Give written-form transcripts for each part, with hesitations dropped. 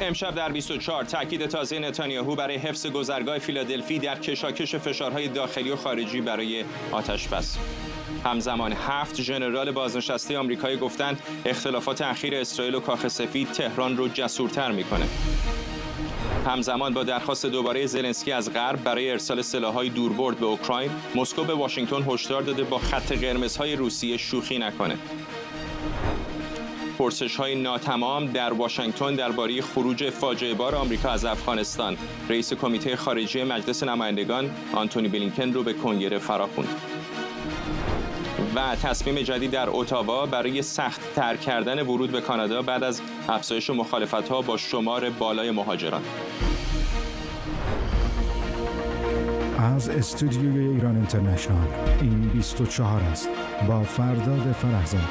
امشب در 24 تاکید تازه نتانیاهو برای حفظ گذرگاه فیلادلفی در کشاکش فشارهای داخلی و خارجی برای آتش‌بس. همزمان 7 ژنرال بازنشسته آمریکایی گفتند اختلافات اخیر اسرائیل و کاخ سفید تهران رو جسورتر میکنه. همزمان با درخواست دوباره زلنسکی از غرب برای ارسال سلاح‌های دوربرد به اوکراین، مسکو به واشنگتن هشدار داده با خط قرمزهای روسیه شوخی نکنه. پرسش‌های ناتمام در واشنگتن درباره خروج فاجعه‌بار آمریکا از افغانستان. رئیس کمیته خارجی مجلس نمایندگان آنتونی بلینکن رو به کنگره فراخواند. و تصمیم جدید در اتاوا برای سخت‌تر کردن ورود به کانادا بعد از افزایش مخالفت‌ها با شمار بالای مهاجران. از استودیوی ایران اینترنشنال این 24 است با فرداد فرهزاد.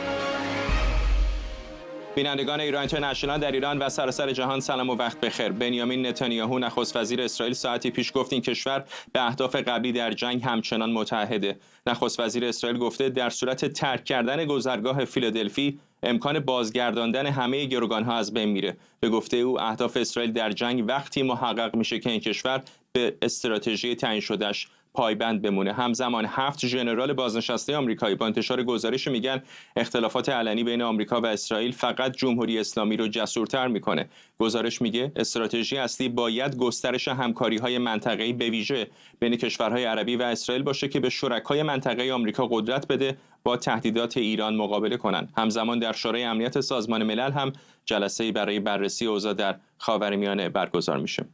بینندگان ایران اینترنشنال در ایران و سراسر جهان سلام و وقت بخیر. بنیامین نتانیاهو نخست وزیر اسرائیل ساعتی پیش گفت این کشور به اهداف قبلی در جنگ همچنان متحده. نخست وزیر اسرائیل گفته در صورت ترک کردن گذرگاه فیلادلفی امکان بازگرداندن همه گروگان‌ها از بین میره. به گفته او اهداف اسرائیل در جنگ وقتی محقق میشه که این کشور به استراتژی تعیین شده‌اش پایبند بمونه. همزمان 7 ژنرال بازنشسته آمریکایی با انتشار گزارش میگن اختلافات علنی بین آمریکا و اسرائیل فقط جمهوری اسلامی رو جسورتر میکنه. گزارش میگه استراتژی اصلی باید گسترش همکاری‌های منطقه‌ای به ویژه بین کشورهای عربی و اسرائیل باشه که به شرکای منطقه‌ای آمریکا قدرت بده با تهدیدات ایران مقابله کنند. همزمان در شورای امنیت سازمان ملل هم جلسه‌ای برای بررسی اوضاع در خاورمیانه برگزار میشه.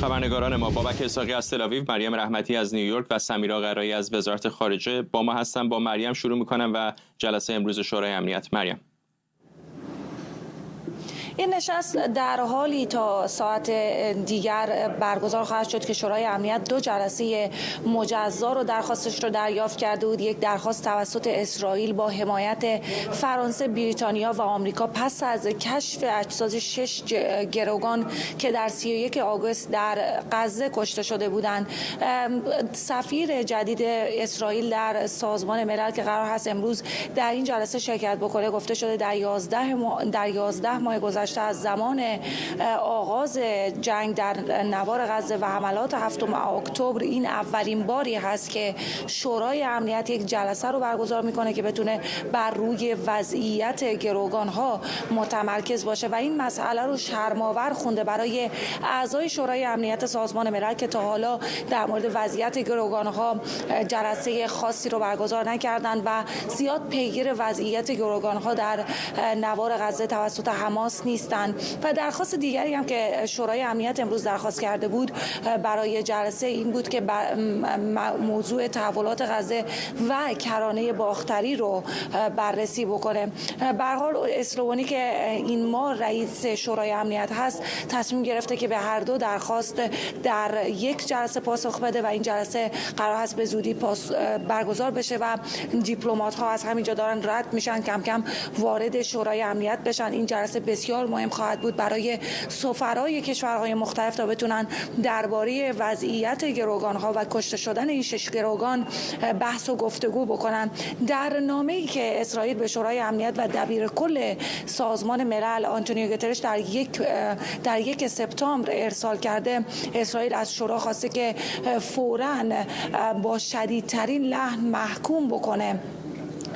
خبرنگاران ما بابک اسحاقی از تل‌آویو، مریم رحمتی از نیویورک و سمیرا قرایی از وزارت خارجه با ما هستن. با مریم شروع میکنم و جلسه امروز شورای امنیت. مریم، این نشست در حالی تا ساعت دیگر برگزار خواهد شد که شورای امنیت 2 جلسه مجزا رو درخواستش رو دریافت کرده بود. یک درخواست توسط اسرائیل با حمایت فرانسه، بریتانیا و آمریکا پس از کشف اجساد 6 گروگان که در 31 آگوست در غزه کشته شده بودند. سفیر جدید اسرائیل در سازمان ملل که قرار هست امروز در این جلسه شرکت بکنه گفته شده در 11 ماه گذشته از زمان آغاز جنگ در نوار غزه و حملات 7 اکتبر این اولین باری هست که شورای امنیت یک جلسه رو برگزار میکنه که بتونه بر روی وضعیت گروگان‌ها متمرکز باشه و این مسئله رو شرم‌آور خونده برای اعضای شورای امنیت سازمان ملل که تا حالا در مورد وضعیت گروگان‌ها جلسه خاصی رو برگزار نکردند و زیاد پیگیر وضعیت گروگان‌ها در نوار غزه توسط حماس نیستند. و درخواست دیگری هم که شورای امنیت امروز درخواست کرده بود برای جلسه این بود که موضوع تحولات غزه و کرانه باختری رو بررسی بکنه. به هر حال اسلوونی که این ماه رئیس شورای امنیت هست تصمیم گرفته که به هر دو درخواست در یک جلسه پاسخ بده و این جلسه قرار هست به زودی برگزار بشه و دیپلمات ها از همینجا دارن رد میشن کم کم وارد شورای امنیت بشن. این جلسه بسیار مهم خواهد بود برای سفرای کشورهای مختلف تا بتونن درباره وضعیت گروگان‌ها و کشته شدن این 6 گروگان بحث و گفتگو بکنن. در نامه‌ای که اسرائیل به شورای امنیت و دبیر کل سازمان ملل آنتونیو گوترش در 1 سپتامبر ارسال کرده، اسرائیل از شورا خواسته که فوراً با شدیدترین لحن محکوم بکنه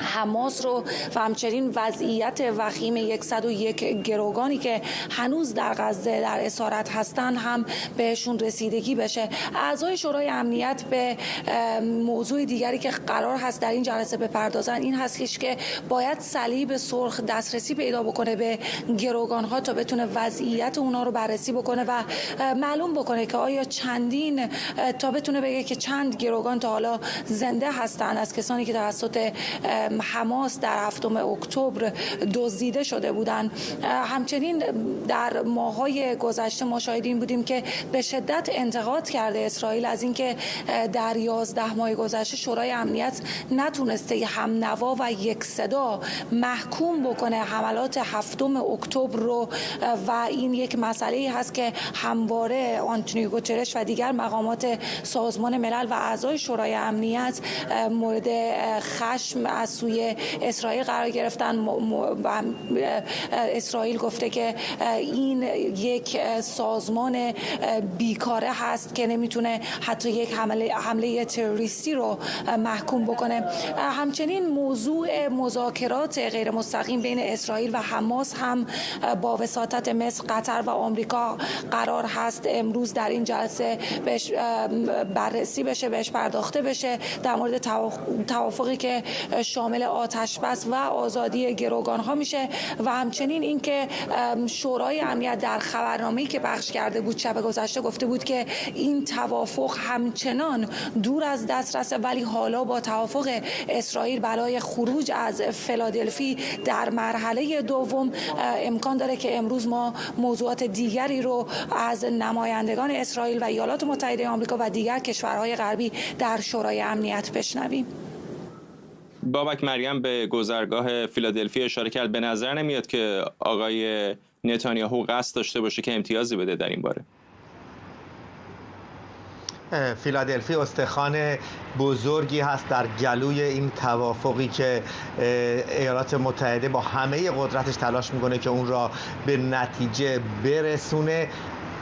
حماس رو و همچنین وضعیت وخیم 101 گروگانی که هنوز در غزه در اسارت هستن هم بهشون رسیدگی بشه. اعضای شورای امنیت به موضوع دیگری که قرار هست در این جلسه بپردازن این هستش که باید صلیب سرخ دسترسی پیدا بکنه به گروگان ها تا بتونه وضعیت اونا رو بررسی بکنه و معلوم بکنه که آیا تا بتونه بگه که چند گروگان تا حالا زنده هستن از کسانی که توسط حماس در 7 اکتبر دزدیده شده بودند. همچنین در ماه‌های گذشته ما شاهدین بودیم که به شدت انتقاد کرده اسرائیل از اینکه در 11 ماه گذشته شورای امنیت نتونسته هم نوا و یک صدا محکوم بکنه حملات 7 اکتبر رو و این یک مسئله هست که همواره آنتونیو گوترش و دیگر مقامات سازمان ملل و اعضای شورای امنیت مورد خشم از سوی اسرائیل قرار گرفتن و اسرائیل گفته که این یک سازمان بیکاره هست که نمیتونه حتی یک حمله تروریستی رو محکوم بکنه. همچنین موضوع مذاکرات غیر مستقیم بین اسرائیل و حماس هم با وساطت مصر، قطر و آمریکا قرار هست امروز در این جلسه بهش بررسی بشه، بهش پرداخته بشه، در مورد توافقی که شامل آتش بس و آزادی گروگان‌ها میشه و همچنین اینکه شورای امنیت در خبرنامه‌ای که پخش کرده بود شب گذشته گفته بود که این توافق همچنان دور از دسترسه، ولی حالا با توافق اسرائیل برای خروج از فیلادلفی در مرحله دوم امکان داره که امروز ما موضوعات دیگری رو از نمایندگان اسرائیل و ایالات متحده آمریکا و دیگر کشورهای غربی در شورای امنیت بشنویم. بابک مریم به گذرگاه فیلادلفی اشاره کرد. به نظر نمیاد که آقای نتانیاهو قصد داشته باشه که امتیازی بده در این باره. فیلادلفی استخوان بزرگی هست در گلوی این توافقی که ایالات متحده با همه قدرتش تلاش میکنه که اون را به نتیجه برسونه.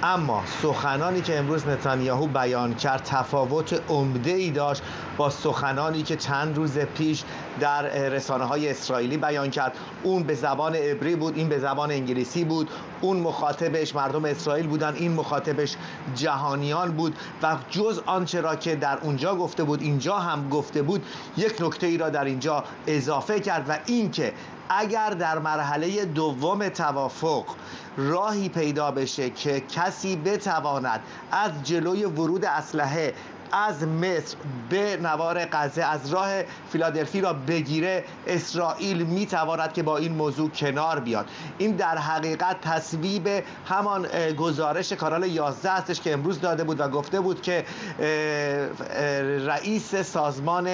اما سخنانی که امروز نتانیاهو بیان کرد تفاوت عمده‌ای داشت با سخنانی که چند روز پیش در رسانه‌های اسرائیلی بیان کرد. اون به زبان عبری بود، این به زبان انگلیسی بود. اون مخاطبش مردم اسرائیل بودن، این مخاطبش جهانیان بود و جز آنچه را که در اونجا گفته بود اینجا هم گفته بود، یک نکته ای را در اینجا اضافه کرد و این که اگر در مرحله دوم توافق راهی پیدا بشه که کسی بتواند از جلوی ورود اسلحه از مصر به نوار غزه از راه فیلادلفی را بگیره، اسرائیل میتواند که با این موضوع کنار بیاد. این در حقیقت تصویب همان گزارش کانال 11 هستش که امروز داده بود و گفته بود که رئیس سازمان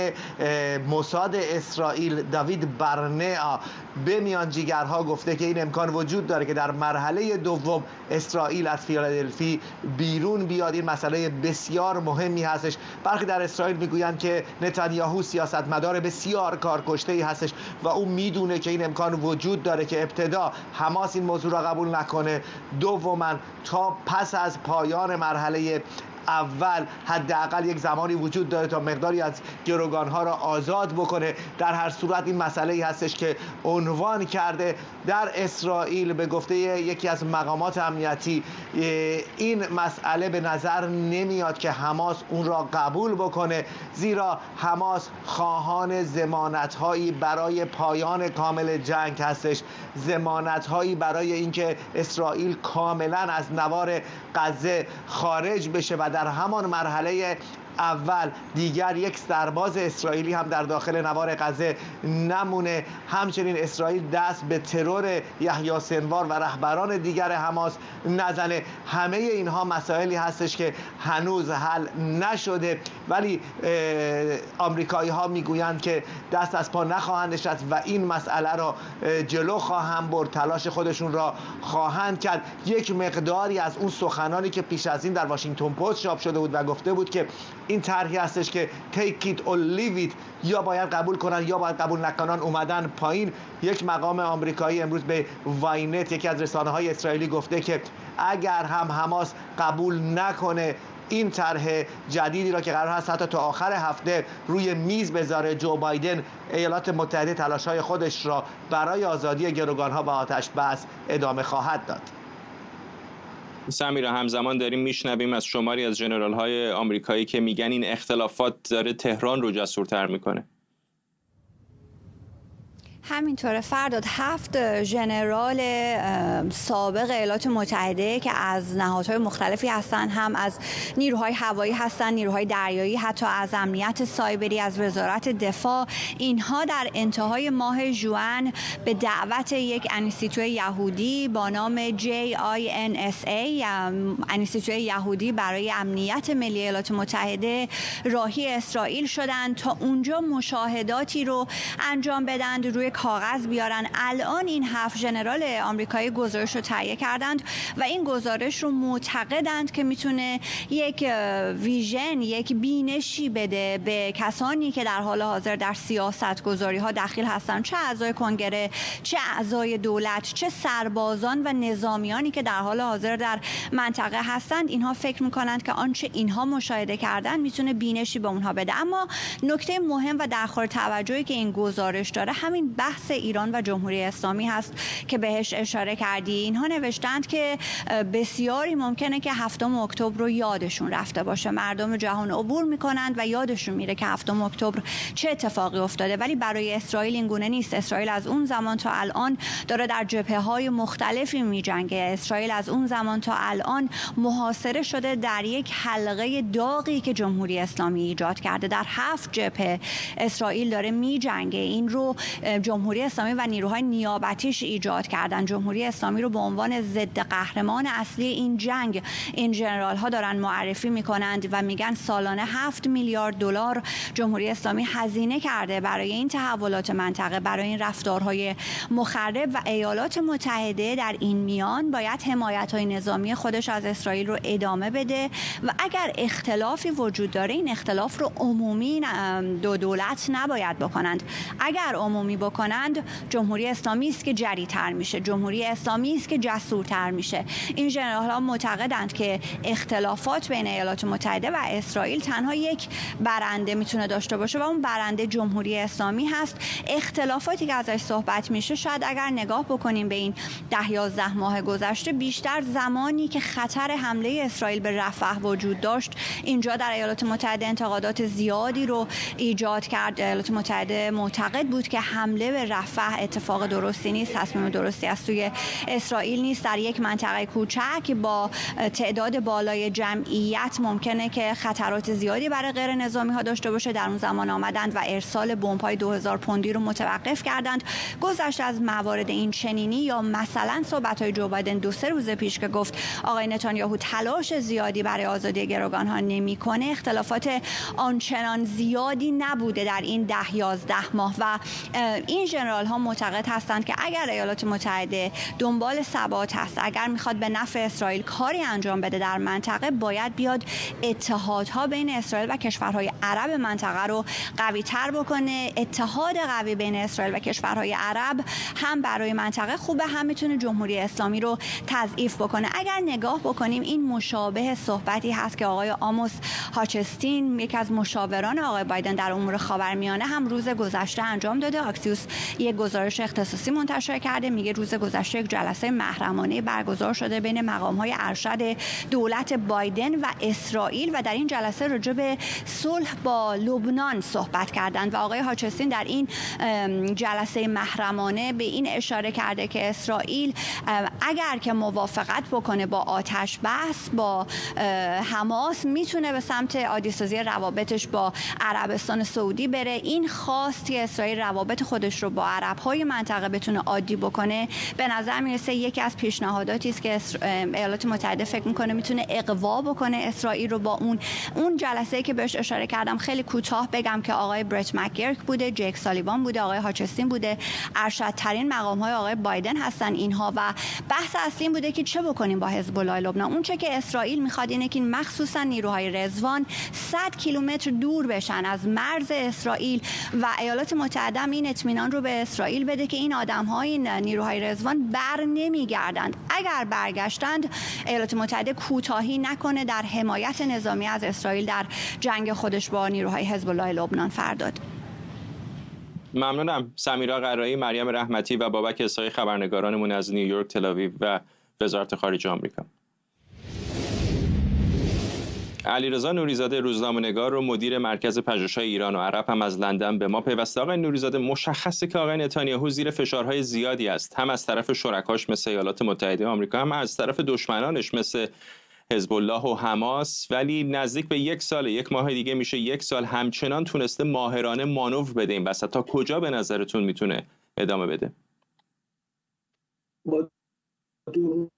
موساد اسرائیل داوید برنیا به میانجیگرها گفته که این امکان وجود داره که در مرحله دوم اسرائیل از فیلادلفی بیرون بیاد. این مسئله بسیار مهمی هستش. برخی در اسرائیل میگویند که نتانیاهو سیاستمدار بسیار کارکشته‌ای هستش و او میدونه که این امکان وجود داره که ابتدا حماس این موضوع را قبول نکنه، دوما تا پس از پایان مرحله اول حداقل یک زمانی وجود داره تا مقداری از گروگانها را آزاد بکنه. در هر صورت این مسئله‌ای هستش که عنوان کرده در اسرائیل. به گفته یکی از مقامات امنیتی این مسئله به نظر نمیاد که حماس اون را قبول بکنه، زیرا حماس خواهان ضمانت‌هایی برای پایان کامل جنگ هستش، ضمانت‌هایی برای اینکه اسرائیل کاملا از نوار غزه خارج بشه و در همان مرحله اول دیگر یک سرباز اسرائیلی هم در داخل نوار غزه نمونه. همچنین اسرائیل دست به ترور یحیی سنوار و رهبران دیگر حماس نزنه. همه اینها مسائلی هستش که هنوز حل نشده، ولی آمریکایی ها میگویند که دست از پا نخواهند نشست و این مسئله را جلو خواهند برد، تلاش خودشون را خواهند کرد. یک مقداری از اون سخنانی که پیش از این در واشنگتن پست چاپ شده بود و گفته بود که این طرحی هستش که take it or leave it، یا باید قبول کنن یا باید قبول نکنن، اومدن پایین. یک مقام آمریکایی امروز به واینت، یکی از رسانه‌های اسرائیلی، گفته که اگر هم حماس قبول نکنه این طرح جدیدی را که قرار هست حتی تا آخر هفته روی میز بذاره، جو بایدن ایالات متحده تلاش‌های خودش را برای آزادی گروگان‌ها و آتش بس ادامه خواهد داد. سمیرا، همزمان داریم میشنویم از شماری از ژنرال‌های آمریکایی که میگن این اختلافات داره تهران رو جسورتر میکنه. همینطوره فرداد. 7 ژنرال سابق ایالات متحده که از نهادهای مختلفی هستن، هم از نیروهای هوایی هستن، نیروهای دریایی، حتی از امنیت سایبری، از وزارت دفاع، اینها در انتهای ماه ژوئن به دعوت یک انستیتوی یهودی با نام JINSA، انستیتوی یهودی برای امنیت ملی ایالات متحده، راهی اسرائیل شدند تا اونجا مشاهداتی رو انجام بدن روی کاغذ بیارن. الان این 7 ژنرال آمریکایی گزارش رو تهیه کردند و این گزارش رو معتقدند که میتونه یک ویژن، یک بینشی بده به کسانی که در حال حاضر در سیاستگذاری ها دخیل هستند، چه اعضای کنگره، چه اعضای دولت، چه سربازان و نظامیانی که در حال حاضر در منطقه هستند. اینها فکر میکنند که آنچه اینها مشاهده کردن میتونه بینشی به اونها بده. اما نکته مهم و درخور توجهی که این گزارش داره همین بحث ایران و جمهوری اسلامی هست که بهش اشاره کردی. اینها نوشتند که بسیاری ممکنه که 7 اکتبر رو یادشون رفته باشه. مردم جهان عبور میکنند و یادشون میره که 7 اکتبر چه اتفاقی افتاده، ولی برای اسرائیل این گونه نیست. اسرائیل از اون زمان تا الان داره در جبهه‌های مختلفی میجنگه. اسرائیل از اون زمان تا الان محاصره شده در یک حلقه داغی که جمهوری اسلامی ایجاد کرده. در 7 جبهه اسرائیل داره میجنگه. این رو جمهوری اسلامی و نیروهای نیابتیش ایجاد کردن. جمهوری اسلامی رو به عنوان ضد قهرمان اصلی این جنگ این ژنرال ها دارن معرفی میکنند و میگن سالانه 7 میلیارد دلار جمهوری اسلامی هزینه کرده برای این تحولات منطقه، برای این رفتارهای مخرب و ایالات متحده در این میان باید حمایت‌های نظامی خودش از اسرائیل رو ادامه بده و اگر اختلافی وجود داره این اختلاف رو عمومی دو دولت نباید بکنند. اگر عمومی بکنند جمهوری اسلامی است که جری‌تر میشه، جمهوری اسلامی است که جسورتر میشه. این ژنرال‌ها معتقدند که اختلافات بین ایالات متحده و اسرائیل تنها یک برنده میتونه داشته باشه و اون برنده جمهوری اسلامی هست. اختلافاتی که ازش صحبت میشه شاید اگر نگاه بکنیم به این 10-11 ماه گذشته، بیشتر زمانی که خطر حمله اسرائیل به رفح وجود داشت اینجا در ایالات متحده انتقادات زیادی رو ایجاد کرد. ایالات متحده معتقد بود که حمله به رفح اتفاق درستی نیست، تصمیم درستی از سوی اسرائیل نیست. در یک منطقه کوچک با تعداد بالای جمعیت ممکنه که خطرات زیادی برای غیر نظامی ها داشته باشه. در اون زمان آمدند و ارسال بمب‌های 2000 پوندی رو متوقف کردند. گذشته از موارد این چنینی یا مثلا صحبت‌های جو بایدن 2-3 روز پیش که گفت آقای نتانیاهو تلاش زیادی برای آزادی گروگان‌ها نمی‌کنه، اختلافات آنچنان زیادی نبوده در این 10-11 ماه و این ژنرال‌ها معتقد هستند که اگر ایالات متحده دنبال ثبات هست، اگر میخواد به نفع اسرائیل کاری انجام بده در منطقه، باید بیاد اتحادها بین اسرائیل و کشورهای عرب منطقه رو قوی تر بکنه. اتحاد قوی بین اسرائیل و کشورهای عرب هم برای منطقه خوبه، هم میتونه جمهوری اسلامی رو تضعیف بکنه. اگر نگاه بکنیم این مشابه صحبتی هست که آقای آموس هاچستین، یکی از مشاوران آقای بایدن در امور خاورمیانه، هم روز گذشته انجام داده. آکسیوس یک گزارش اختصاصی منتشر کرده، میگه روز گذشته یک جلسه محرمانه برگزار شده بین مقام‌های ارشد دولت بایدن و اسرائیل و در این جلسه راجع به صلح با لبنان صحبت کردند و آقای هاچستین در این جلسه محرمانه به این اشاره کرده که اسرائیل اگر که موافقت بکنه با آتش بس با حماس میتونه به سمت عادی‌سازی روابطش با عربستان سعودی بره. این خواست که اسرائیل روابط خودش رو با عرب‌های منطقه بتونه عادی بکنه به نظر میرسه یکی از پیشنهاداتی است که ایالات متحده فکر میکنه میتونه اغوا بکنه اسرائیل رو با اون جلسه‌ای که بهش اشاره کردم. خیلی کوتاه بگم که آقای برت مکگرک بوده، جک سالیوان بوده، آقای هاچستین بوده، ارشدترین مقام‌های آقای بایدن هستن اینها و بحث اصلی این بوده که چه بکنیم با حزب الله لبنان. اون چه که اسرائیل میخواد اینه که مخصوصا نیروهای رضوان 100 کیلومتر دور بشن از مرز اسرائیل و ایالات متحده هم این اطمینان رو به اسرائیل بده که این آدم‌های نیروهای رضوان بر نمیگردند. اگر برگشتند ایالات متحده کوتاهی نکنه در حمایت نظامی از اسرائیل در جنگ خودش با نیروهای حزب الله لبنان. فرداد ممنونم. سمیرا قرایی، مریم رحمتی و بابک اسحاقی خبرنگارانمون از نیویورک، تل‌آویو و وزارت خارجه آمریکا. علیرضا نوریزاده روزنامه‌نگار و مدیر مرکز پژوهش‌های ایران و عرب هم از لندن به ما پیوسته. آقای نوریزاده، مشخصه که آقای نتانیاهو زیر فشارهای زیادی است، هم از طرف شرکاش مثل ایالات متحده آمریکا، هم از طرف دشمنانش مثل حزب الله و حماس، ولی نزدیک به 1 سال، 1 ماه دیگه میشه 1 سال، همچنان تونسته ماهرانه مانور بده این وسط. تا کجا به نظرتون میتونه ادامه بده؟ با درود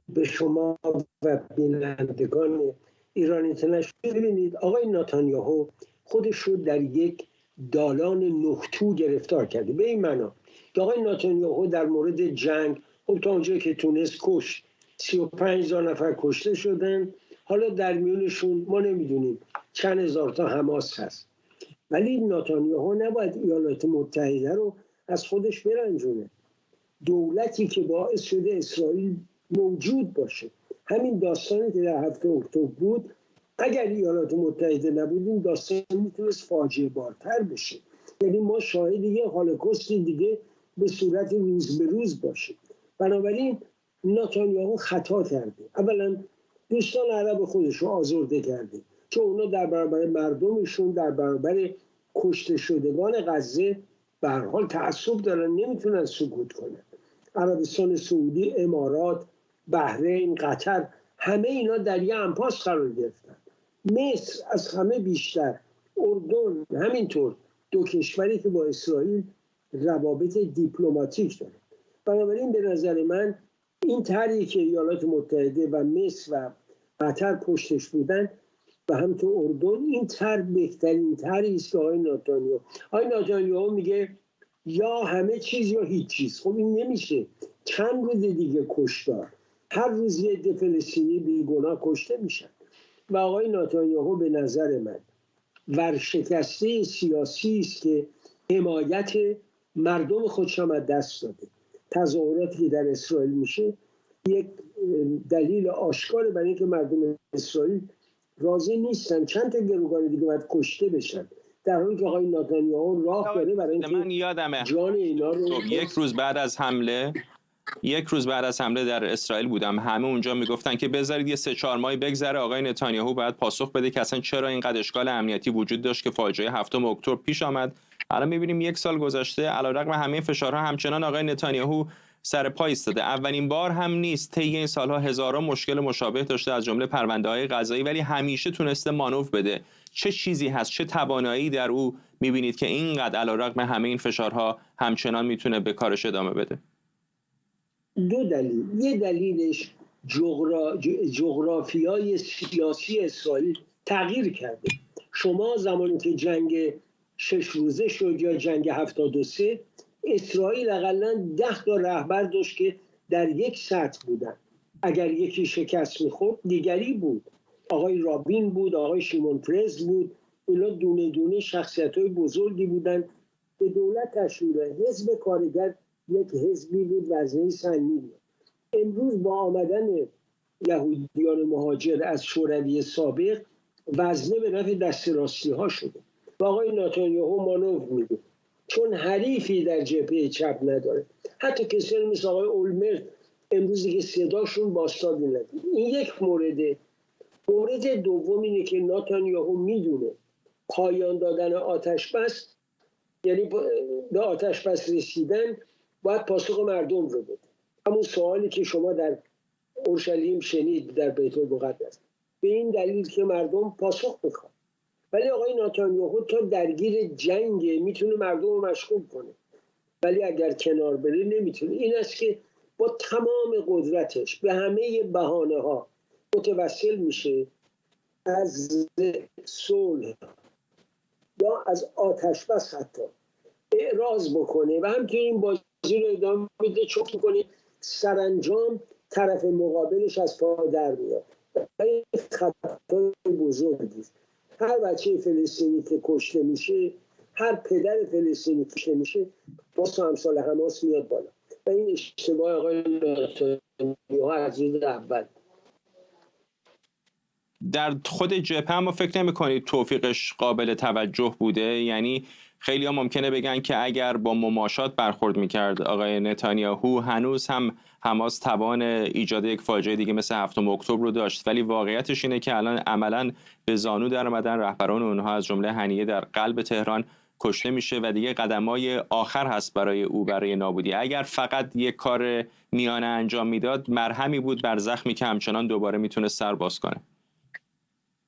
به شما و بینندگان ایران اینترنشنال، ببینید آقای نتانیاهو خودش رو در یک دالان نختو گرفتار کرده. به این معنا که آقای نتانیاهو در مورد جنگ خب تا اونجایی که تونست کشت، 35,000 نفر کشته شدن، حالا در میونشون ما نمیدونیم چند هزار تا حماس هست. ولی نتانیاهو نباید ایالات متحده رو از خودش برنجونه. دولتی که باعث شده اسرائیل موجود باشه، همین داستانی که در 7 اکتبر بود، اگر ایالات متحده نبودیم داستان میتونست فاجعه بارتر بشه. یعنی ما شاهد یه هولوکاست دیگه به صورت روز به روز باشه. بنابراین نتانیاهو خطا کرده. اولا دوستان عرب خودش رو آزرده کرده، چون اونا در برابر مردمشون، در برابر کشته شدگان غزه به هر حال تعصب دارن، نمیتونن سکوت کنن. عربستان سعودی، امارات، بحرین، قطر، همه اینا در یه انپاس قرار گرفتن. مصر از همه بیشتر، اردن همینطور، دو کشوری که با اسرائیل روابط دیپلماتیک داره. بنابراین به نظر من این طرحی که ایالات متحده و مصر و قطر پشتش بودن و همینطور اردن، این طرح بهترین طرحی است که آقای نتانیاهو میگه یا همه چیز یا هیچ چیز. خب این نمیشه. چند روز دیگه کشتار، هر روز یه عده فلسطینی بیگناه کشته میشن و آقای نتانیاهو به نظر من ورشکسته سیاسی است که حمایت مردم خودش هم از دست داده. تظاهراتی که در اسرائیل میشه یک دلیل آشکار برای اینکه مردم اسرائیل راضی نیستن چند تا گروگان دیگه باید کشته بشن، در حالی که آقای نتانیاهو راه داره برای اینکه جان اینا رو یک روز بعد از حمله در اسرائیل بودم، همه اونجا میگفتن که بذارید یه 3-4 ماهی بگذره، آقای نتانیاهو باید پاسخ بده که اصلا چرا اینقدر اشکال امنیتی وجود داشت که فاجعه 7 اکتبر پیش آمد. الان میبینیم 1 سال گذشته، علیرغم همه فشارها همچنان آقای نتانیاهو سر پا ایستاده. اولین بار هم نیست، طی این سالها هزاران مشکل مشابه داشته، از جمله پرونده‌های قضایی، ولی همیشه تونسته مانور بده. چه چیزی هست، چه توانایی در او میبینید که اینقدر علیرغم همه این فشارها همچنان میتونه به کارش ادامه بده؟ 2 دلیل. یه دلیلش جغرافیای سیاسی اسرائیل تغییر کرده. شما زمانی که جنگ 6 روزه شد یا جنگ 73، اسرائیل حداقل 10 تا رهبر داشت که در یک سطح بودن. اگر یکی شکست می‌خورد دیگری بود. آقای رابین بود، آقای شیمون پرز بود. اینا دونه دونه شخصیت‌های بزرگی بودن. به دولت تشکیل حزب کارگر یک حزبی بود وزنه سنگینی بود. امروز با آمدن یهودیان مهاجر از شوروی سابق وزنه به نفع دست راستی ها شده و آقای نتانیاهو مانور میده، چون حریفی در جبهه چپ نداره. حتی کسانی مثل آقای اولمرت امروزی که صداشون بازتابی نداره. این یک مورد. مورد دوم اینه که نتانیاهو میدونه پایان دادن آتش بس، یعنی به آتش بس رسیدن، باید پاسخ مردم رو بده. همون سوالی که شما در اورشلیم شنید در بیت المقدس، به این دلیل که مردم پاسخ میخوان. ولی آقای نتانیاهو تا درگیر جنگ میتونه مردم رو مشغول کنه، ولی اگر کنار بره نمیتونه. این است که با تمام قدرتش به همه بهانه ها متوسل میشه از صلح یا از آتش بس حتی اعراض بکنه و همینطور این بازی رو ادامه میده، چوک میکنه، سرانجام طرف مقابلش از پا در میاد. این خطای بزرگی است. هر بچه فلسطینی که کشته میشه، هر پدر فلسطینی کشته میشه، باز امثال حماس میاد بالا و این اشتباه آقای نتانیاهو از روز اول. در خود جبهه هم فکر نمی‌کنید توفیقش قابل توجه بوده؟ یعنی خیلی ها ممکنه بگن که اگر با مماشات برخورد میکرد آقای نتانیاهو، هنوز هم حماس توان ایجاد یک فاجعه دیگه مثل 7 اکتبر رو داشت. ولی واقعیتش اینه که الان عملاً به زانو در اومدن رهبران اونها، از جمله هنیه در قلب تهران کشته میشه و دیگه قدمای آخر هست برای او برای نابودی. اگر فقط یک کار میانه انجام میداد، مرهمی بود بر زخمی که همچنان دوباره میتونه سر باز کنه.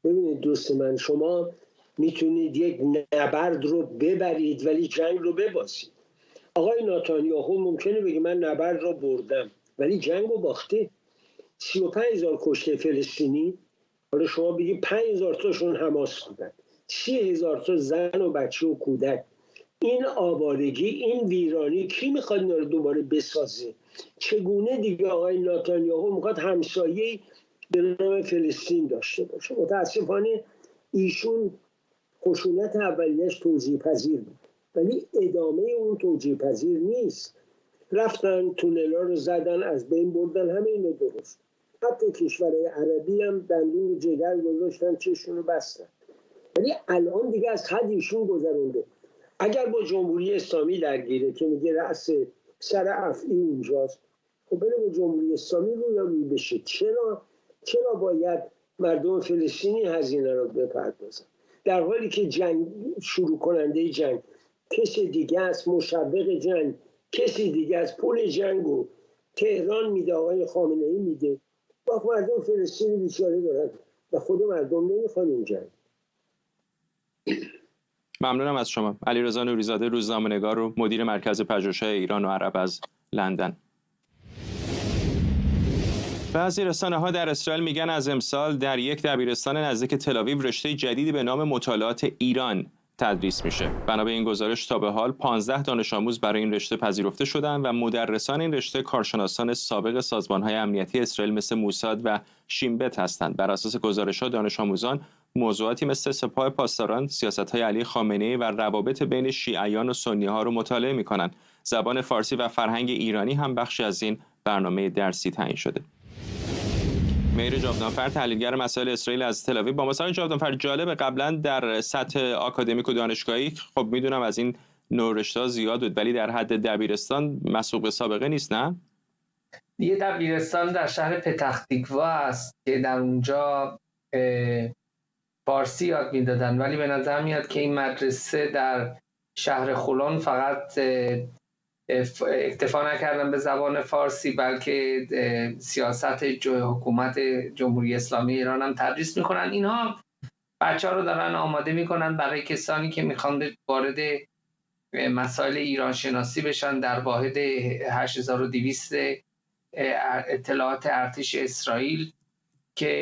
ببینید دوست من، شما میتونید یک نبرد رو ببرید ولی جنگ رو ببازید. آقای نتانیاهو ممکنه بگه من نبرد رو بردم ولی جنگ رو باخته. 35,000 کشته فلسطینی، حالا شما بگید 5,000 تاشون حماس بودن، 30,000 تا زن و بچه و کودک، این آوارگی، این ویرانی، کی میخواد اینا رو دوباره بسازه؟ چگونه دیگه آقای نتانیاهو میخواد همسایه‌ای به نام فلسطین داشته باشه؟ متاسفانه ایشون خشونت اولیش توجیه پذیر بود، ولی ادامه اون توجیه پذیر نیست. رفتن تونلا رو زدن، از بین بردن، همه اینو درست. حتی کشورهای عربی هم دندون رو جگر گذاشتن، چشون رو بستن. ولی الان دیگه از حد ایشون گذرونده. اگر با جمهوری اسلامی درگیره که میگه رأس سر افعی اونجاست، خب بره با جمهوری اسلامی روی بشه. چرا باید مردم فلسطینی هزینه رو بپردازن، در حالی که جنگ شروع کننده جنگ کسی دیگه است، مشوق جنگ کسی دیگه است، پول جنگ رو تهران میده، آقای خامنه‌ای میده، با مردم فلسطینی بیچاره دارن و خود مردم نمیخوان این جنگ. ممنونم از شما. علیرضا نوریزاده، روزنامه‌نگار و مدیر مرکز پژوهش‌های ایران و عرب از لندن. بعضی رسانه‌ها در اسرائیل میگن از امسال در یک دبیرستان نزدیک تل‌آویو رشته جدیدی به نام مطالعات ایران تدریس میشه. بنا به این گزارش تا به حال 15 دانش آموز برای این رشته پذیرفته شدند و مدرسان این رشته کارشناسان سابق سازمان‌های امنیتی اسرائیل مثل موساد و شینبت هستند. بر اساس گزارش‌ها دانش آموزان موضوعاتی مثل سپاه پاسداران، سیاست‌های علی خامنه‌ای و روابط بین شیعیان و سنی‌ها رو مطالعه می‌کنند. زبان فارسی و فرهنگ ایرانی هم بخشی از این برنامه درسی تعیین شده. مهر جاودانفر، تحلیلگر مسائل اسرائیل از تل‌آویو. با مسائل جاودانفر، جالب قبلا در سطح آکادمیک و دانشگاهی خب میدونم از این نوع رشته‌ها زیاد بود، ولی در حد دبیرستان مسبوق به سابقه نیست، نه؟ یه دبیرستان در شهر پتختیکوا است که در اونجا فارسی یاد میدادن، ولی به نظر میاد که این مدرسه در شهر خلون فقط اکتفا نکردن به زبان فارسی، بلکه سیاست حکومت جمهوری اسلامی ایران هم تدریس میکنن. اینها بچه‌ها رو دارن آماده میکنن برای کسانی که میخوان وارد مسائل ایران شناسی بشن در واحد 8200 اطلاعات ارتش اسرائیل که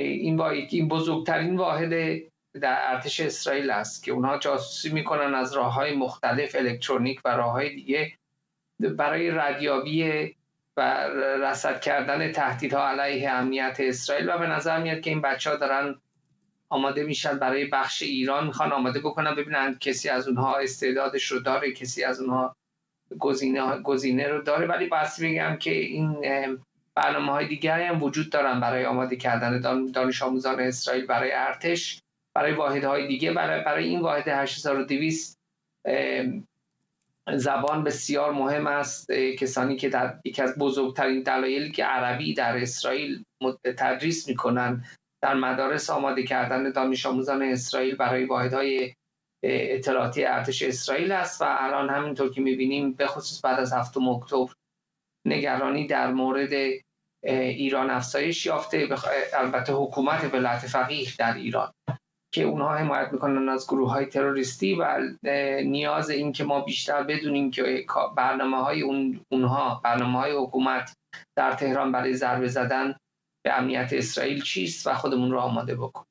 این بزرگترین واحد در ارتش اسرائیل است که اونها جاسوسی میکنن از راه‌های مختلف، الکترونیک و راه‌های دیگه، برای ردیابی و رصد کردن تهدیدها علیه امنیت اسرائیل. و به نظر میاد که این بچه‌ها دارن آماده میشن برای بخش ایران، میخوان آماده بکنن ببینن کسی از اونها استعدادش رو داره، کسی از اونها گزینه رو داره. ولی بس بگم که این برنامه‌های دیگری هم وجود دارن برای آماده کردن دانش آموزان اسرائیل برای ارتش، برای واحدهای دیگه. برای این واحد 8200 زبان بسیار مهم است. کسانی که در یکی از بزرگترین دلایلی که عربی در اسرائیل تدریس میکنن در مدارس آماده کردن دانش آموزان اسرائیل برای واحدهای اطلاعاتی ارتش اسرائیل است. و الان همینطور که میبینیم به خصوص بعد از 7 اکتبر نگرانی در مورد ایران افزایش یافته، البته حکومت ولایت فقیه در ایران که اونها حمایت میکنن از گروه‌های تروریستی و نیاز این که ما بیشتر بدونیم که برنامه‌های برنامه‌های حکومت در تهران برای ضربه زدن به امنیت اسرائیل چیست و خودمون رو آماده بکنیم.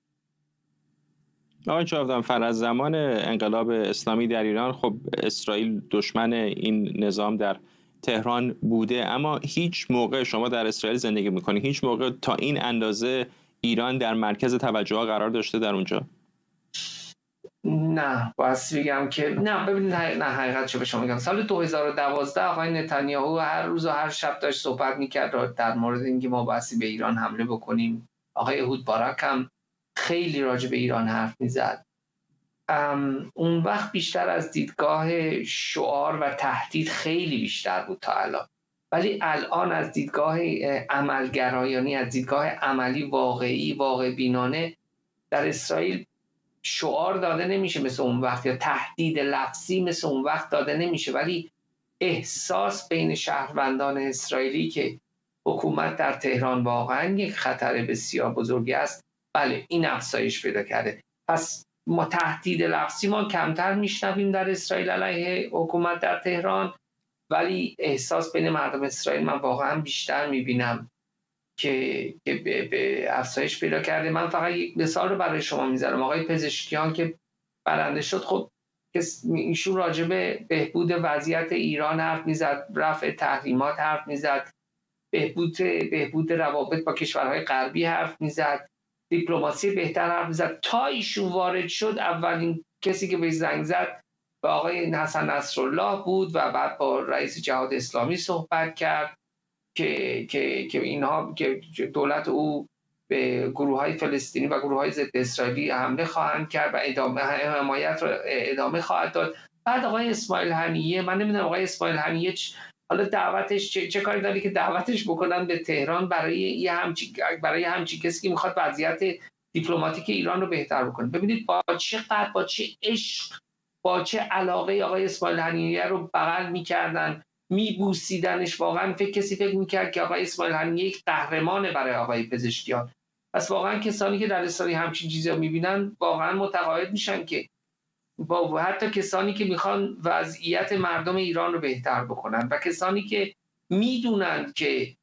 آقای جاودانفر، از زمان انقلاب اسلامی در ایران خب اسرائیل دشمن این نظام در تهران بوده، اما هیچ موقع شما در اسرائیل زندگی میکنید، هیچ موقع تا این اندازه ایران در مرکز توجه ها قرار داشته در اونجا؟ نه، باید بگم که نه. ببینید، نه، حقیقت چه به شما میگم. سال 2012 آقای نتانیاهو هر روز و هر شب داشت صحبت میکرد در مورد اینکه ما بایستی به ایران حمله بکنیم. آقای اهود بارک هم خیلی راجع به ایران حرف میزد. اون وقت بیشتر از دیدگاه شعار و تهدید خیلی بیشتر بود تا الان، ولی الان از دیدگاه عملگرایانه، از دیدگاه عملی واقع بینانه در اسرائیل شعار داده نمیشه مثل اون وقت، یا تهدید لفظی مثل اون وقت داده نمیشه، ولی احساس بین شهروندان اسرائیلی که حکومت در تهران واقعا یک خطر بسیار بزرگی است، بله، این افزایش پیدا کرده. پس ما تهدید لفظی ما کمتر میشنویم در اسرائیل علیه حکومت در تهران، ولی احساس بین مردم اسرائیل من واقعا بیشتر میبینم که به افزایش پیدا کرده. من فقط یک مثال رو برای شما میذارم. آقای پزشکیان که برنده شد، خب که ایشون راجع به بهبود وضعیت ایران حرف میزد، رفع تحریمات حرف میزد، بهبود روابط با کشورهای غربی حرف میزد، دیپلماسی بهتر حرف میزد. تا ایشون وارد شد اولین کسی که به زنگ زد به آقای حسن نصرالله بود و بعد با رئیس جهاد اسلامی صحبت کرد که اینها که دولت او به گروه‌های فلسطینی و گروه‌های ضد اسرائیلی حمله خواهند کرد و حمایت را ادامه خواهد داد. بعد آقای اسماعیل هنیه، من نمیدونم آقای اسماعیل هنیه حالا دعوتش چه کاری داره که دعوتش بکنن به تهران برای همچین کسی که میخواد وضعیت دیپلماتیک ایران رو بهتر بکنه. ببینید با چه عشق، با چه علاقه آقای اسماعیل هنیه رو بغل میکردن، میبوسیدنش. واقعا کسی فکر میکرد که آقای اسماعیل هنیه یک قهرمانه برای آقای پزشکیان. پس واقعا کسانی که در اسرائیل همچین چیزی رو میبینن واقعا متقاعد میشن که با حتی کسانی که میخوان وضعیت مردم ایران رو بهتر بکنن و کسانی که میدونن که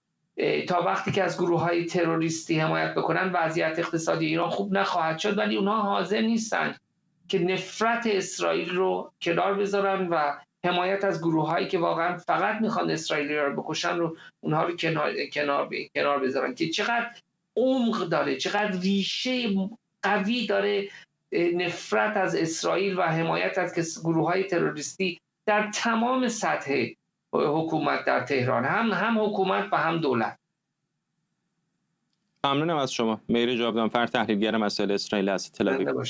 تا وقتی که از گروه‌های تروریستی حمایت بکنن وضعیت اقتصادی ایران خوب نخواهد شد، ولی اونها حاضر نیستن که نفرت اسرائیل رو کنار بذارن و حمایت از گروه‌هایی که واقعا فقط میخوان اسرائیلی رو بکشن رو اونها رو کنار بذارن. که چقدر عمق داره، چقدر ریشه قوی داره نفرت از اسرائیل و حمایت از گروه‌های تروریستی در تمام سطح حکومت در تهران، هم حکومت و هم دولت. ممنونم از شما. مهری جاودانفر، تحلیلگر مسائل اسرائیل از تل‌آویو.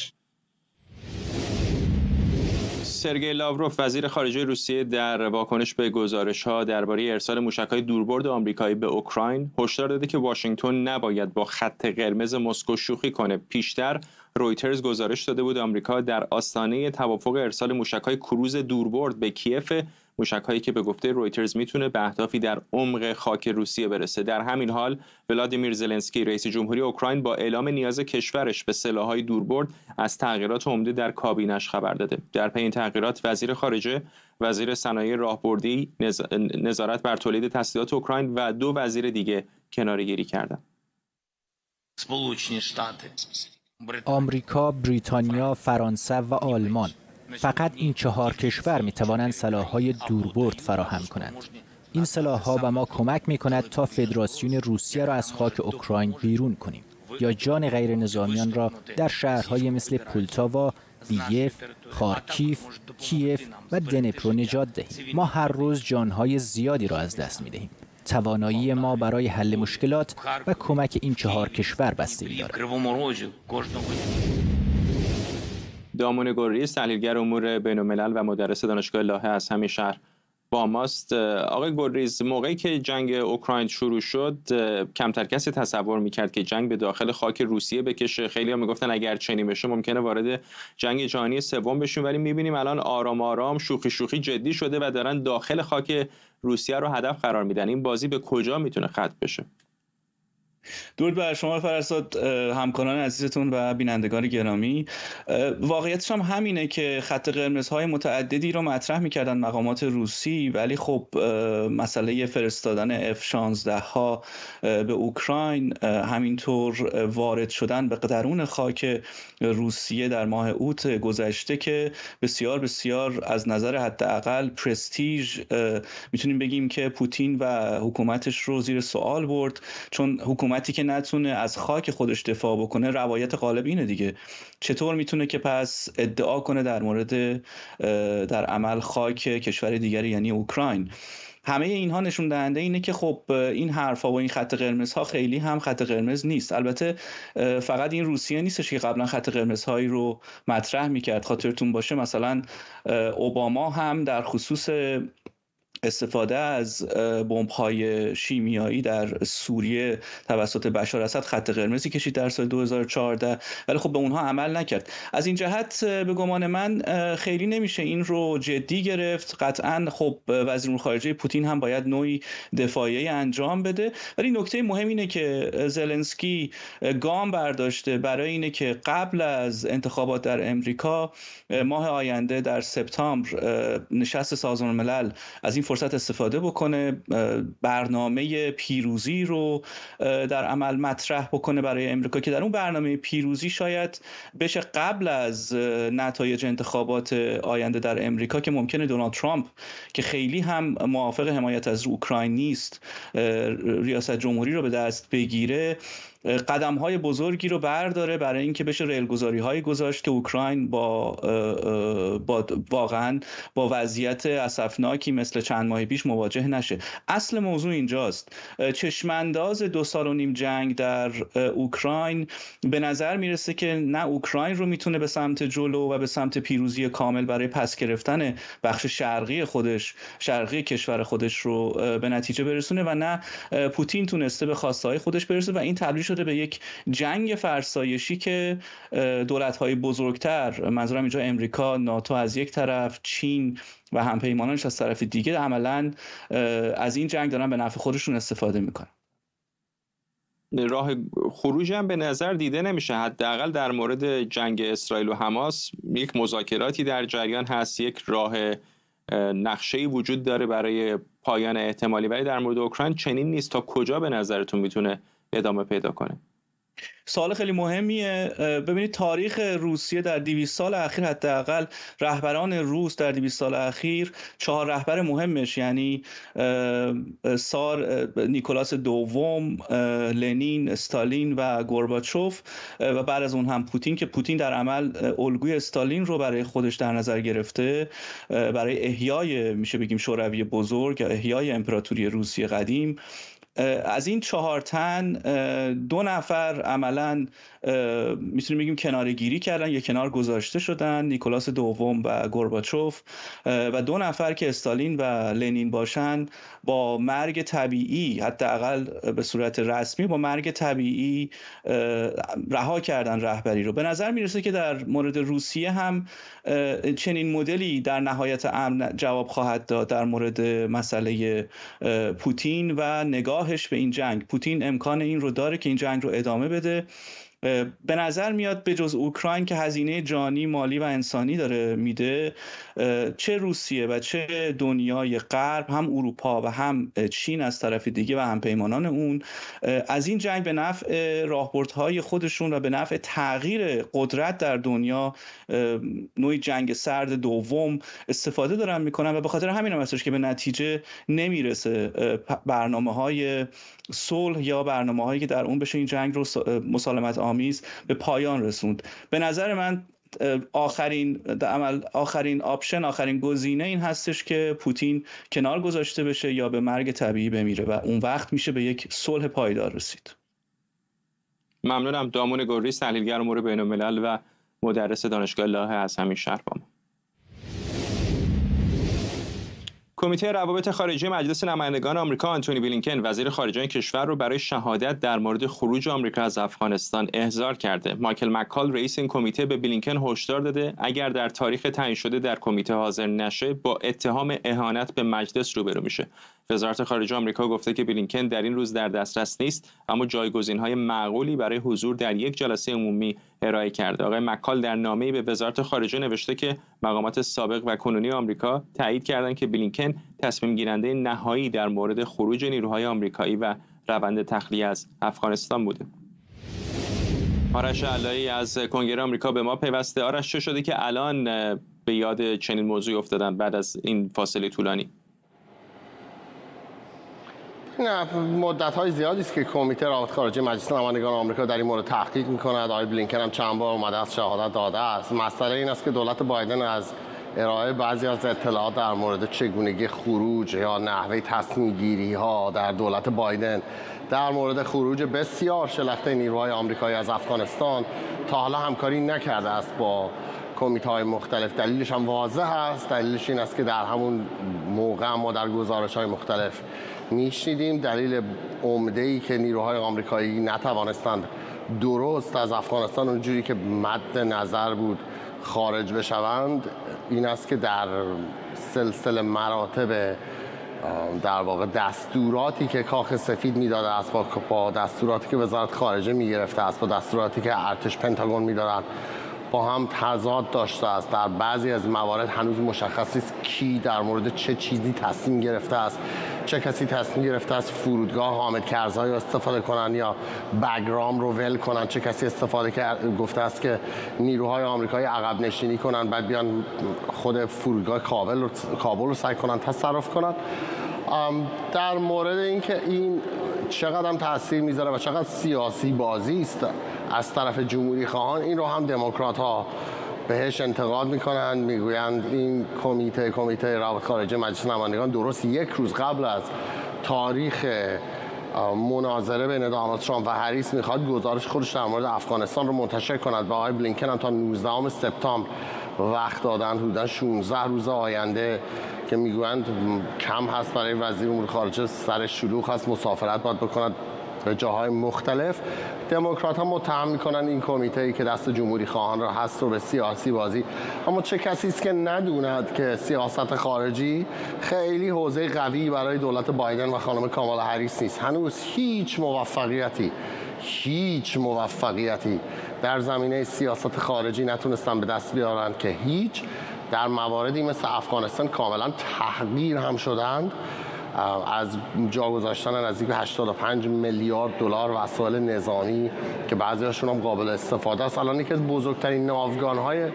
سرگئی لاوروف وزیر خارجه روسیه در واکنش به گزارش‌ها درباره ارسال موشک‌های دوربرد آمریکایی به اوکراین هشدار داده که واشنگتن نباید با خط قرمز مسکو شوخی کنه. پیشتر رویترز گزارش داده بود آمریکا در آستانه توافق ارسال موشک‌های کروز دوربرد به کیف، موشک‌هایی که به گفته رویترز میتونه به اهدافی در عمق خاک روسیه برسه. در همین حال ولادیمیر زلنسکی رئیس جمهوری اوکراین با اعلام نیاز کشورش به سلاح‌های دوربرد از تغییرات عمده در کابینش خبر داده. در پی این تغییرات وزیر خارجه، وزیر صنایع راهبردی، نظارت بر تولید تسلیحات اوکراین و 2 وزیر دیگه کناره‌گیری کردند. آمریکا، بریتانیا، فرانسه و آلمان، فقط این 4 کشور می توانند سلاح‌های دوربرد فراهم کنند. این سلاح‌ها به ما کمک می‌کند تا فدراسیون روسیه را از خاک اوکراین بیرون کنیم یا جان غیر نظامیان را در شهرهای مثل پولتاوا، دییف، خارکیف، کیف و دنپرو نجات دهیم. ما هر روز جانهای زیادی را از دست می‌دهیم. توانایی ما برای حل مشکلات و کمک این 4 کشور بستگی دارد. دامون گرریز، تحلیلگر امور بین‌الملل و مدرس دانشگاه لاهه از همین شهر با ماست. آقای گرریز، موقعی که جنگ اوکراین شروع شد کمتر کسی تصور میکرد که جنگ به داخل خاک روسیه بکشه. خیلی ها میگفتن اگر چنین بشه ممکنه وارد جنگ جهانی سوم بشیم، ولی میبینیم الان آرام آرام، شوخی جدی شده و دارن داخل خاک روسیه رو هدف قرار میدن. این بازی به کجا میتونه ختم بشه؟ درود بر شما فرزاد، همکاران عزیزتون و بینندگان گرامی. واقعیتش هم همینه که خط قرمزهای متعددی رو مطرح میکردن مقامات روسی، ولی خب مسئله فرستادن F-16 ها به اوکراین، همینطور وارد شدن به درون خاک روسیه در ماه اوت گذشته که بسیار بسیار از نظر حداقل پرستیژ میتونیم بگیم که پوتین و حکومتش رو زیر سوال برد، چون حکومتی که نتونه از خاک خودش دفاع بکنه، روایت غالب اینه دیگه، چطور میتونه که پس ادعا کنه در مورد در عمل خاک کشور دیگری یعنی اوکراین. همه اینها نشون دهنده اینه که خب این حرفا و این خط قرمزها خیلی هم خط قرمز نیست. البته فقط این روسیه نیستش که قبلا خط قرمزهایی رو مطرح میکرد. خاطرتون باشه مثلا اوباما هم در خصوص استفاده از بمب‌های شیمیایی در سوریه توسط بشار اسد خط قرمزی کشید در سال 2014، ولی خب به اونها عمل نکرد. از این جهت به گمان من خیلی نمیشه این رو جدی گرفت. قطعاً خب وزیر امور خارجه پوتین هم باید نوعی دفاعیه انجام بده، ولی نکته مهم اینه که زلنسکی گام برداشته برای اینه که قبل از انتخابات در امریکا ماه آینده در سپتامبر نشست سازمان ملل از این فرصت استفاده بکنه، برنامه پیروزی رو در عمل مطرح بکنه برای امریکا که در اون برنامه پیروزی شاید بشه قبل از نتایج انتخابات آینده در امریکا که ممکنه دونالد ترامپ که خیلی هم موافق حمایت از اوکراین نیست ریاست جمهوری رو به دست بگیره، قدم‌های بزرگی رو برداره برای اینکه بشه ریلگذاری‌هایی گذاشت که اوکراین واقعاً با وضعیت اسفناکی مثل چند ماه پیش مواجه نشه. اصل موضوع اینجاست. چشمانداز 2.5 سال جنگ در اوکراین به نظر میرسه که نه اوکراین رو میتونه به سمت جلو و به سمت پیروزی کامل برای پس گرفتن بخش شرقی کشور خودش رو به نتیجه برسونه و نه پوتین تونسته به خواسته‌های خودش برسه و این تبدیل شده به یک جنگ فرسایشی که دولت‌های بزرگتر، منظورم اینجا امریکا، ناتو از یک طرف، چین و همپیمانانش از طرف دیگه، عملاً از این جنگ دارن به نفع خودشون استفاده میکنن. راه خروج هم به نظر دیده نمیشه، حداقل در مورد جنگ اسرائیل و حماس یک مذاکراتی در جریان هست، یک راه نقشه‌ای وجود داره برای پایان احتمالی، ولی در مورد اوکراین چنین نیست. تا کجا به نظرتون میتونه ادامه پیدا کنه؟ سوال خیلی مهمیه. ببینید تاریخ روسیه در 200 سال اخیر، حداقل رهبران روس در 200 سال اخیر، 4 رهبر مهمش یعنی نیکولاس دوم، لنین، استالین و گورباچوف و بعد از اون هم پوتین که پوتین در عمل الگوی استالین رو برای خودش در نظر گرفته برای احیای میشه بگیم شوروی بزرگ یا احیای امپراتوری روسیه قدیم. از این 4 تن 2 نفر عملاً میتونیم بگیم کناره‌گیری کردن یا کنار گذاشته شدن، نیکولاس دوم و گورباچوف، و 2 نفر که استالین و لنین باشن با مرگ طبیعی، حداقل به صورت رسمی با مرگ طبیعی رها کردن رهبری رو. به نظر میرسه که در مورد روسیه هم چنین مدلی در نهایت امر جواب خواهد داد در مورد مسئله پوتین و نگاهش به این جنگ. پوتین امکان این رو داره که این جنگ رو ادامه بده. به نظر میاد به جز اوکراین که هزینه جانی، مالی و انسانی داره میده، چه روسیه و چه دنیای غرب، هم اروپا و هم چین از طرف دیگه و هم پیمانان اون، از این جنگ به نفع راهبردهای خودشون و به نفع تغییر قدرت در دنیا، نوعی جنگ سرد دوم، استفاده دارن میکنن و به خاطر همین هم هستش که به نتیجه نمیرسه برنامه‌های صلح یا برنامه‌هایی که در اون بشه این جنگ رو مسالمت آمیز به پایان رسوند. به نظر من آخرین آپشن، آخرین گزینه این هستش که پوتین کنار گذاشته بشه یا به مرگ طبیعی بمیره و اون وقت میشه به یک صلح پایدار رسید. ممنونم. دامون گوریس، تحلیلگر امور بین‌الملل و مدرس دانشگاه لاهه از همین شهر با ما. کمیته روابط خارجی مجلس نمایندگان آمریکا آنتونی بلینکن وزیر خارجه این کشور رو برای شهادت در مورد خروج آمریکا از افغانستان احضار کرده. مایکل مکال رئیس این کمیته به بلینکن هشدار داده اگر در تاریخ تعیین شده در کمیته حاضر نشه با اتهام اهانت به مجلس روبرو میشه. وزارت خارجه آمریکا گفته که بلینکن در این روز در دسترس نیست، اما جایگزین‌های معقولی برای حضور در یک جلسه عمومی ارائه کرده. آقای مکال در نامه‌ای به وزارت خارجه نوشته که مقامات سابق و کنونی آمریکا تایید کردند که بلینکن تصمیم گیرنده نهایی در مورد خروج نیروهای آمریکایی و روند تخلیه از افغانستان بوده. آرش علایی از کنگره آمریکا به ما پیوسته. آرش، چه شده که الان به یاد چنین موضوعی افتادن بعد از این فاصله طولانی؟ نه، مدت‌های زیادی است که کمیته روابط خارجی مجلس نمایندگان آمریکا در این مورد تحقیق می‌کند. آقای بلینکن هم چند بار اومده است شهادت داده است. مسئله این است که دولت بایدن از ارائه بعضی از اطلاعات در مورد چگونگی خروج یا نحوه تصمیم‌گیری‌ها در دولت بایدن در مورد خروج بسیار شلخته نیروهای آمریکایی از افغانستان تا حالا همکاری نکرده است با کمیته‌های مختلف. دلیلش هم واضح است. دلیلش این است که در همون موقع ما در گزارش‌های مختلف میشنیدیم دلیل عمده‌ای که نیروهای آمریکایی نتوانستند درست از افغانستان اونجوری که مد نظر بود خارج بشوند این است که در سلسله مراتب در واقع دستوراتی که کاخ سفید میداده است با دستوراتی که وزارت خارجه میگرفته است با دستوراتی که ارتش پنتاگون میدادند با هم تضاد داشته است. در بعضی از موارد هنوز مشخص نیست کی در مورد چه چیزی تصمیم گرفته است. چه کسی تصمیم گرفته است فرودگاه حامد کرزی رو استفاده کنن یا بگرام رو ول کنن. چه کسی گفته است که نیروهای آمریکایی عقب نشینی کنن بعد بیان خود فرودگاه کابل رو سعی کنن تصرف کنن. در مورد اینکه این چقدر تاثیر میذاره و چقدر سیاسی بازی است از طرف جمهوری خواهان، این رو هم دموکرات ها بهش انتقاد میکنند. میگویند این کمیته روابط خارجه مجلس نمایندگان درست یک روز قبل از تاریخ مناظره بین دونالد ترامپ و هریس میخواد گزارش خودش در مورد افغانستان رو منتشر کند و آقای بلینکن هم تا 19 سپتامبر وقت دادن، حدوداً 16 روز آینده که میگویند کم هست برای وزیر امور خارجه، سر شلوغ هست، مسافرت باید بکند به جاهای مختلف. دموکرات ها متهم میکنن این کمیته که دست جمهوری خواهان را هست رو به سیاسی بازی. اما چه کسی است که ندوند که سیاست خارجی خیلی حوزه قوی برای دولت بایدن و خانم کامالا هریس نیست. هنوز هیچ موفقیتی در زمینه سیاست خارجی نتونستن به دست بیارن که هیچ. در مواردی مثل افغانستان کاملا تحقیر هم شدند، از جا گذاشتن نزدیک به 85 میلیارد دلار وسایل نظامی که بعضی‌هاشون هم قابل استفاده است. الان یکی از بزرگترین ناوگان‌های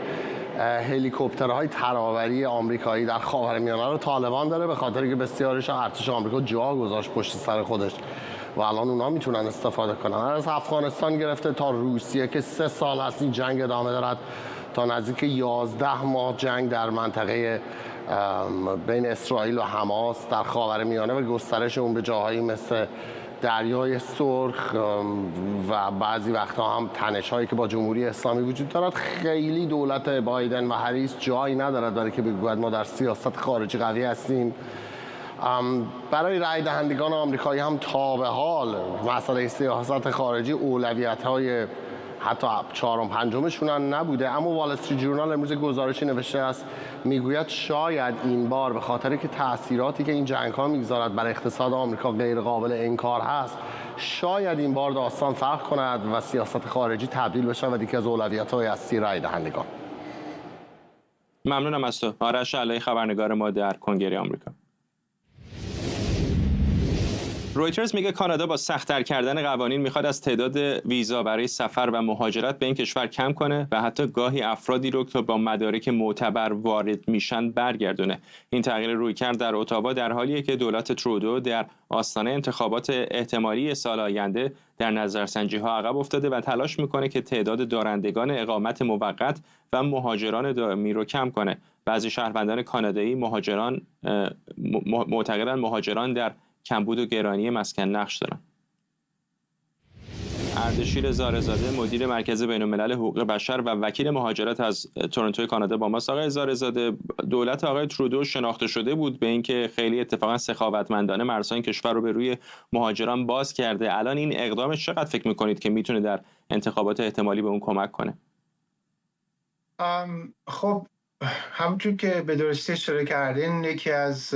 هلیکوپترهای تراوری آمریکایی در خاورمیانه رو طالبان داره، به خاطر که بسیارش ارتش آمریکا جا گذاشت پشت سر خودش و الان اونا میتونن استفاده کنن. از افغانستان گرفته تا روسیه که 3 سال هست این جنگ ادامه دارد، تا نزدیک 11 ماه جنگ در منطقه بین اسرائیل و حماس در خاورمیانه و گسترش اون به جاهایی مثل دریای سرخ و بعضی وقتها هم تنش‌هایی که با جمهوری اسلامی وجود دارد. خیلی دولت بایدن و هریس جایی ندارد برای که بگوید ما در سیاست خارجی قوی هستیم. برای رای دهندگان آمریکایی هم تا به حال مسئله سیاست خارجی اولویت‌های حتی 4 و 5 نبوده. اما وال استریت ژورنال امروز گزارشی نوشته است، میگوید شاید این بار به خاطر که تأثیراتی که این جنگ‌ها میگذارد بر اقتصاد آمریکا غیر قابل انکار هست، شاید این بار داستان فرق کند و سیاست خارجی تبدیل بشه و یکی از اولویت‌های اصلی رای دهندگان. ممنونم از تو. آرش علایی، خبرنگار ما در کنگره آمریکا. رویترز میگه کانادا با سخت‌تر کردن قوانین میخواد از تعداد ویزا برای سفر و مهاجرت به این کشور کم کنه و حتی گاهی افرادی رو که با مدارک معتبر وارد میشن برگردونه. این تغییر رویکرد در اتاوا در حالیه که دولت ترودو در آستانه انتخابات احتمالی سال آینده در نظرسنجی‌ها عقب افتاده و تلاش میکنه که تعداد دارندگان اقامت موقت و مهاجران دائمی رو کم کنه. بعضی شهروندان کانادایی معتقدن مهاجران در کمبود و گرانی مسکن نقش دارن. اردشیر زارزاده، مدیر مرکز بین‌الملل حقوق بشر و وکیل مهاجرت از تورنتو کانادا با ماست. آقای زارزاده، دولت آقای ترودو شناخته شده بود به اینکه خیلی اتفاقا سخاوتمندانه مرزهای این کشور رو به روی مهاجران باز کرده. الان این اقدامش چقدر فکر می‌کنید که میتونه در انتخابات احتمالی به اون کمک کنه؟ خب همونطور که به درستی اشاره کردین، یکی از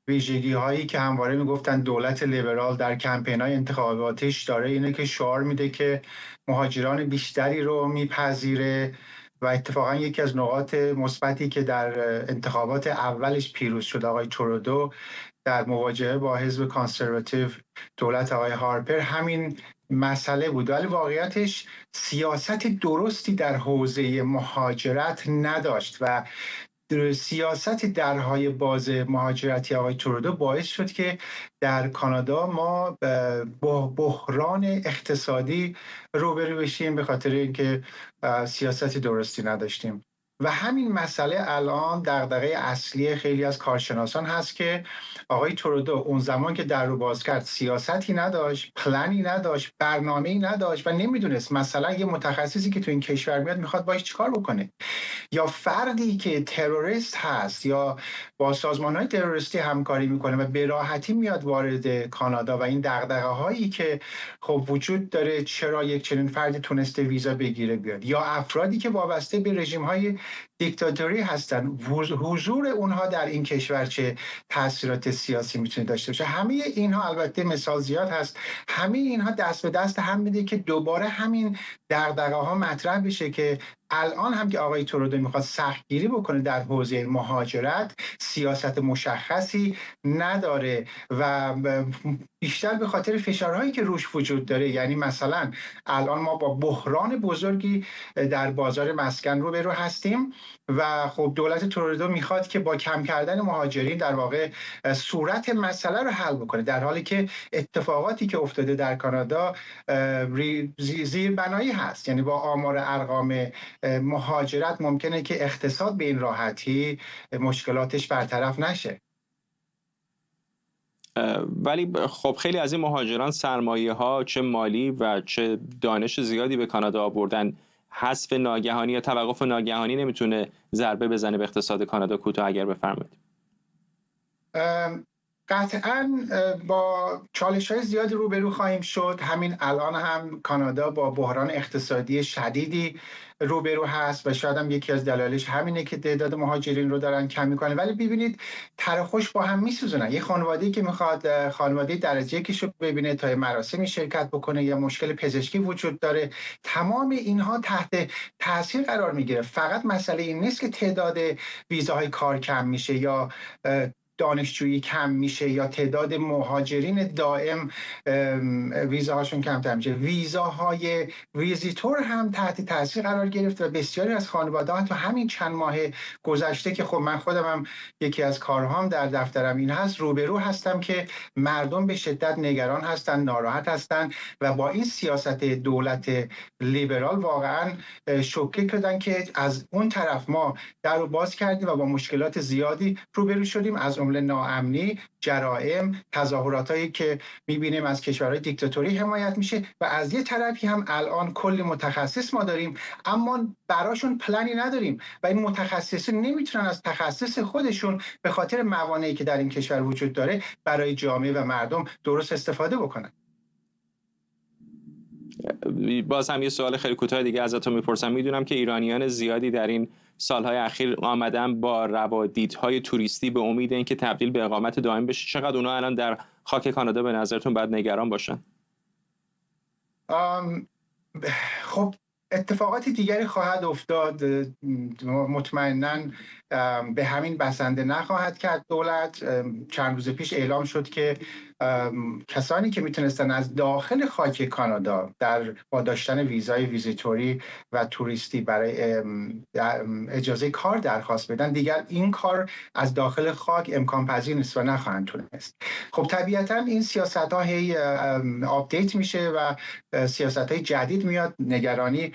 ویژگی هایی که همواره میگفتن دولت لیبرال در کمپین های انتخاباتیش داره اینه که شعار میده که مهاجران بیشتری رو میپذیره و اتفاقا یکی از نقاط مثبتی که در انتخابات اولش پیروز شد آقای ترودو در مواجهه با حزب کانسرواتیو دولت آقای هارپر همین مسئله بود، ولی واقعیتش سیاست درستی در حوزه مهاجرت نداشت و سیاست درهای باز مهاجرتی آقای ترودو باعث شد که در کانادا ما با بحران اقتصادی روبرو بشیم به خاطر اینکه سیاست درستی نداشتیم. و همین مسئله الان دغدغه اصلی خیلی از کارشناسان هست که آقای ترودو اون زمان که در رو باز کرد سیاستی نداشت، پلنی نداشت، برنامه‌ای نداشت و نمیدونست مثلا یه متخصصی که تو این کشور میاد میخواد باش چیکار بکنه، یا فردی که تروریست هست یا با سازمان‌های تروریستی همکاری میکنه و به راحتی میاد وارد کانادا و این دغدغه‌هایی که خب وجود داره چرا یک چنین فردی تونسته ویزا بگیره بیاد، یا افرادی که وابسته به رژیم‌های دیکتاتوری هستن، حضور اونها در این کشور چه تاثیرات سیاسی میتونه داشته باشه. همه اینها البته مثال زیاد هست، همه اینها دست به دست هم میده که دوباره همین دغدغه ها مطرح بشه که الان هم که آقای ترودو میخواد سختگیری بکنه در حوزه مهاجرت، سیاست مشخصی نداره و بیشتر به خاطر فشارهایی که روش وجود داره. یعنی مثلا الان ما با بحران بزرگی در بازار مسکن روبرو هستیم و خب دولت ترودو میخواد که با کم کردن مهاجرین در واقع صورت مسئله رو حل بکنه، در حالی که اتفاقاتی که افتاده در کانادا زیربنایی هست. یعنی با آمار ارقام مهاجرت ممکنه که اقتصاد به این راحتی مشکلاتش برطرف نشه. ولی خب خیلی از این مهاجران سرمایه ها چه مالی و چه دانش زیادی به کانادا آوردن. حذف ناگهانی یا توقف ناگهانی نمیتونه ضربه بزنه به اقتصاد کانادا؟ کوتاه اگر بفرمایید. قطعاً با چالش‌های زیادی روبرو خواهیم شد. همین الان هم کانادا با بحران اقتصادی شدیدی روبرو هست و شاید هم یکی از دلایلش همینه که تعداد مهاجرین رو دارن کم میکنه. ولی ببینید تر خوش با هم میسوزونن. یه خانواده‌ای که میخواد خانواده درجه یکیشو ببینه تا مراسمی شرکت بکنه یا مشکل پزشکی وجود داره، تمام اینها تحت تاثیر قرار میگیره. فقط مسئله این نیست که تعداد ویزاهای کار کم میشه یا دانشجویی کم میشه یا تعداد مهاجرین دائم ویزاهاشون کمتر میشه، ویزاهای ویزیتور هم تحت تاثیر قرار گرفت و بسیاری از خانواده‌ها تا همین چند ماه گذشته که خب من خودم هم یکی از کارهام در دفترم این هست، روبرو هستم که مردم به شدت نگران هستن، ناراحت هستن و با این سیاست دولت لیبرال واقعا شوکه شدن که از اون طرف ما در رو باز کردیم و با مشکلات زیادی روبرو شدیم، از جمله ناامنی، جرائم، تظاهراتایی که می‌بینیم از کشورهای دیکتاتوری حمایت میشه و از یه طرفی هم الان کلی متخصص ما داریم اما براشون پلنی نداریم و این متخصصین نمیتونن از تخصص خودشون به خاطر موانعی که در این کشور وجود داره برای جامعه و مردم درست استفاده بکنن. باز هم یه سوال خیلی کوتاه دیگه ازتون میپرسم. میدونم که ایرانیان زیادی در این سالهای اخیر آمدن با روادیدهای توریستی به امید اینکه تبدیل به اقامت دائم بشه. چقدر اونا الان در خاک کانادا به نظرتون باید نگران باشن؟ خب اتفاقات دیگری خواهد افتاد، مطمئناً به همین بسنده نخواهد کرد دولت. چند روز پیش اعلام شد که کسانی که میتونستن از داخل خاک کانادا با داشتن ویزای ویزیتوری و توریستی برای اجازه کار درخواست بدن، دیگر این کار از داخل خاک امکان پذیر نیست و نخواهند تونست. خب طبیعتاً این سیاست ها هی آپدیت میشه و سیاست های جدید میاد، نگرانی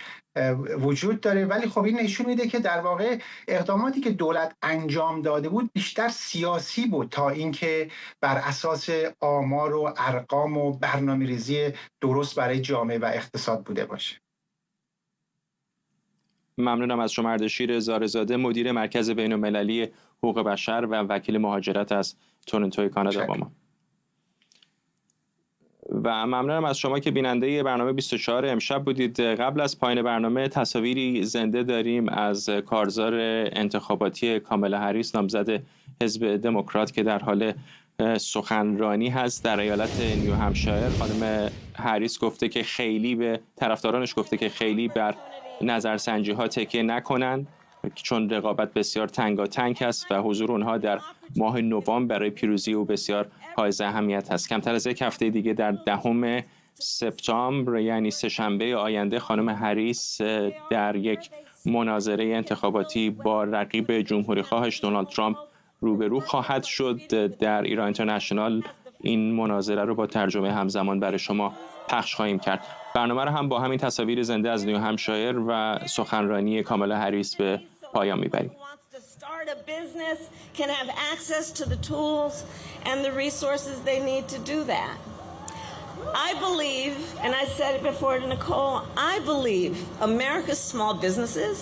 وجود داره، ولی خب این نشون میده که در واقع اقداماتی که دولت انجام داده بود بیشتر سیاسی بود تا اینکه بر اساس آمار و ارقام و برنامه‌ریزی درست برای جامعه و اقتصاد بوده باشه. ممنونم از شما اردشیر زارزاده، مدیر مرکز بین‌المللی حقوق بشر و وکیل مهاجرت از تورنتو کانادا با ما. و ممنونم از شما که بیننده برنامه 24 امشب بودید. قبل از پایان برنامه تصاویری زنده داریم از کارزار انتخاباتی کامالا هریس، نامزد حزب دموکرات که در حال سخنرانی هست در ایالت نیو همشایر. خانم هریس گفته که خیلی به طرفدارانش گفته که خیلی بر نظرسنجی ها تکیه نکنند چون رقابت بسیار تنگاتنگ است و حضور اونها در ماه نوامبر برای پیروزی او بسیار حائز اهمیت است. کمتر از یک هفته دیگه در 10 سپتامبر یعنی سه‌شنبه آینده خانم هریس در یک مناظره انتخاباتی با رقیب جمهوری‌خواهش دونالد ترامپ روبرو خواهد شد. در ایران اینترنشنال این مناظره رو با ترجمه همزمان برای شما پخش خواهیم کرد. برنامه رو هم با همین تصاویر زنده از نیو همشایر و سخنرانی کامالا هریس به پایان میبریم. I believe, and I said it before to Nicole, I believe America's small businesses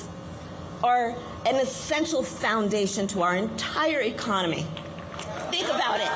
are an essential foundation to our entire economy. Think about it.